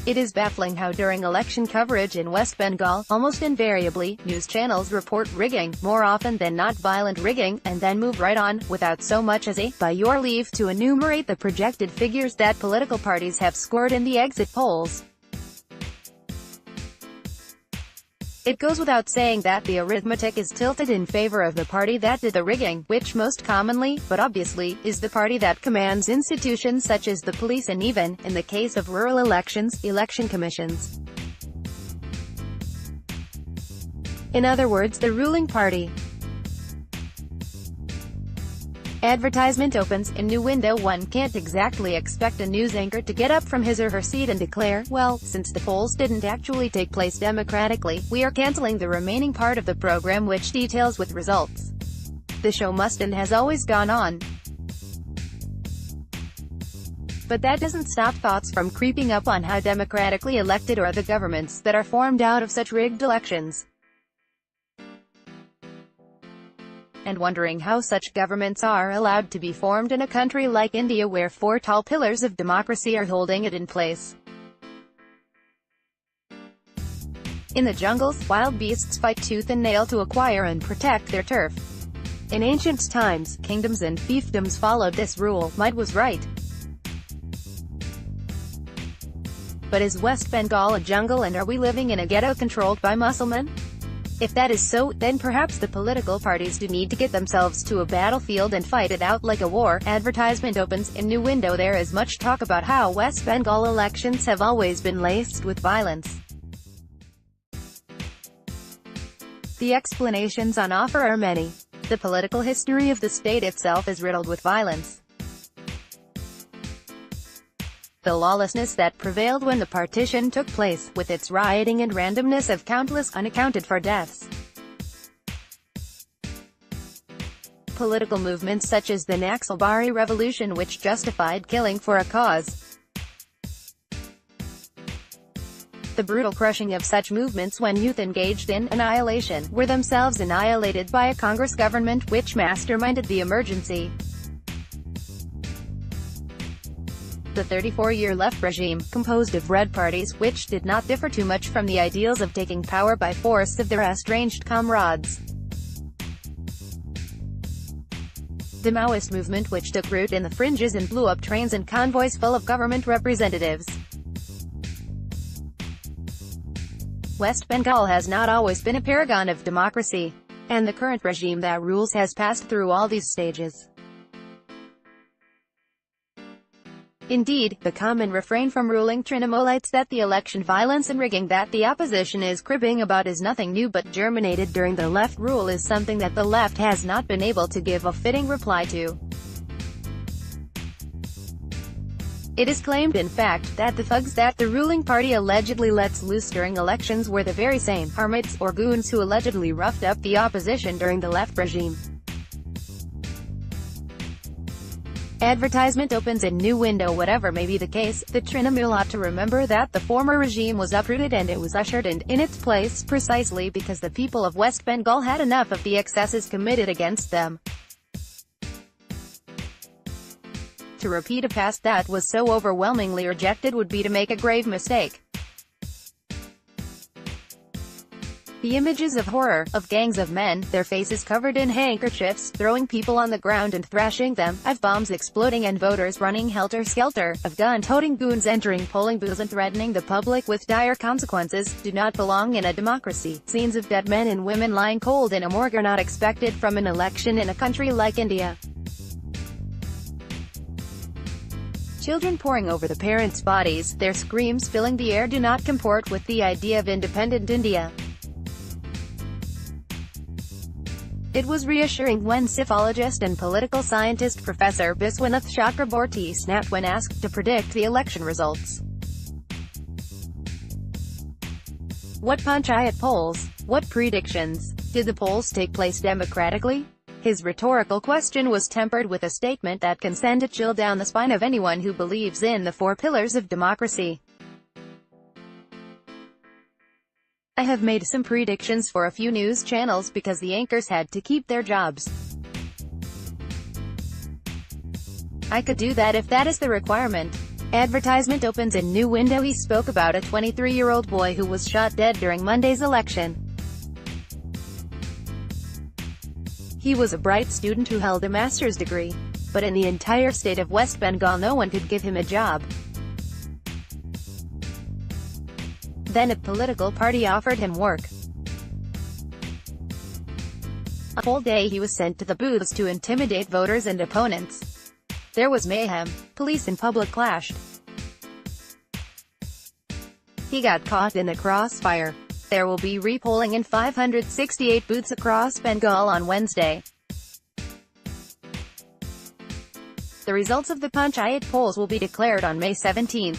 It is baffling how during election coverage in West Bengal, almost invariably, news channels report rigging, more often than not violent rigging, and then move right on, without so much as a, by your leave, to enumerate the projected figures that political parties have scored in the exit polls. It goes without saying that the arithmetic is tilted in favor of the party that did the rigging, which most commonly, but obviously, is the party that commands institutions such as the police and even, in the case of rural elections, election commissions. In other words, the ruling party. Advertisement opens, in new window. One can't exactly expect a news anchor to get up from his or her seat and declare, well, since the polls didn't actually take place democratically, we are cancelling the remaining part of the program which details with results. The show must and has always gone on. But that doesn't stop thoughts from creeping up on how democratically elected are the governments that are formed out of such rigged elections. And wondering how such governments are allowed to be formed in a country like India where four tall pillars of democracy are holding it in place. In the jungles, wild beasts fight tooth and nail to acquire and protect their turf. In ancient times, kingdoms and fiefdoms followed this rule. Might was right. But is West Bengal a jungle, and are we living in a ghetto controlled by Muslims? If that is so, then perhaps the political parties do need to get themselves to a battlefield and fight it out like a war. Advertisement opens, in new window. There is much talk about how West Bengal elections have always been laced with violence. The explanations on offer are many. The political history of the state itself is riddled with violence. The lawlessness that prevailed when the partition took place, with its rioting and randomness of countless, unaccounted-for deaths. Political movements such as the Naxalbari Revolution which justified killing for a cause. The brutal crushing of such movements when youth engaged in annihilation, were themselves annihilated by a Congress government which masterminded the emergency. The 34-year left regime, composed of red parties, which did not differ too much from the ideals of taking power by force of their estranged comrades. The Maoist movement which took root in the fringes and blew up trains and convoys full of government representatives. West Bengal has not always been a paragon of democracy, and the current regime that rules has passed through all these stages. Indeed, the common refrain from ruling Trinamolites that the election violence and rigging that the opposition is cribbing about is nothing new but germinated during the left rule is something that the left has not been able to give a fitting reply to. It is claimed, in fact, that the thugs that the ruling party allegedly lets loose during elections were the very same hermits or goons who allegedly roughed up the opposition during the left regime. Advertisement opens in new window. Whatever may be the case, the Trinamool ought to remember that the former regime was uprooted and it was ushered in its place precisely because the people of West Bengal had enough of the excesses committed against them. To repeat a past that was so overwhelmingly rejected would be to make a grave mistake. The images of horror, of gangs of men, their faces covered in handkerchiefs, throwing people on the ground and thrashing them, of bombs exploding and voters running helter-skelter, of gun-toting goons entering polling booths and threatening the public with dire consequences, do not belong in a democracy. Scenes of dead men and women lying cold in a morgue are not expected from an election in a country like India. Children poring over the parents' bodies, their screams filling the air do not comport with the idea of independent India. It was reassuring when psephologist and political scientist Professor Biswanath Chakraborty snapped when asked to predict the election results. What Panchayat polls? What predictions? Did the polls take place democratically? His rhetorical question was tempered with a statement that can send a chill down the spine of anyone who believes in the four pillars of democracy. I have made some predictions for a few news channels because the anchors had to keep their jobs. I could do that if that is the requirement. Advertisement opens in new window. He spoke about a 23-year-old boy who was shot dead during Monday's election. He was a bright student who held a master's degree. But in the entire state of West Bengal no one could give him a job. Then a political party offered him work. A whole day he was sent to the booths to intimidate voters and opponents. There was mayhem. Police and public clashed. He got caught in the crossfire. There will be repolling in 568 booths across Bengal on Wednesday. The results of the Panchayat polls will be declared on May 17.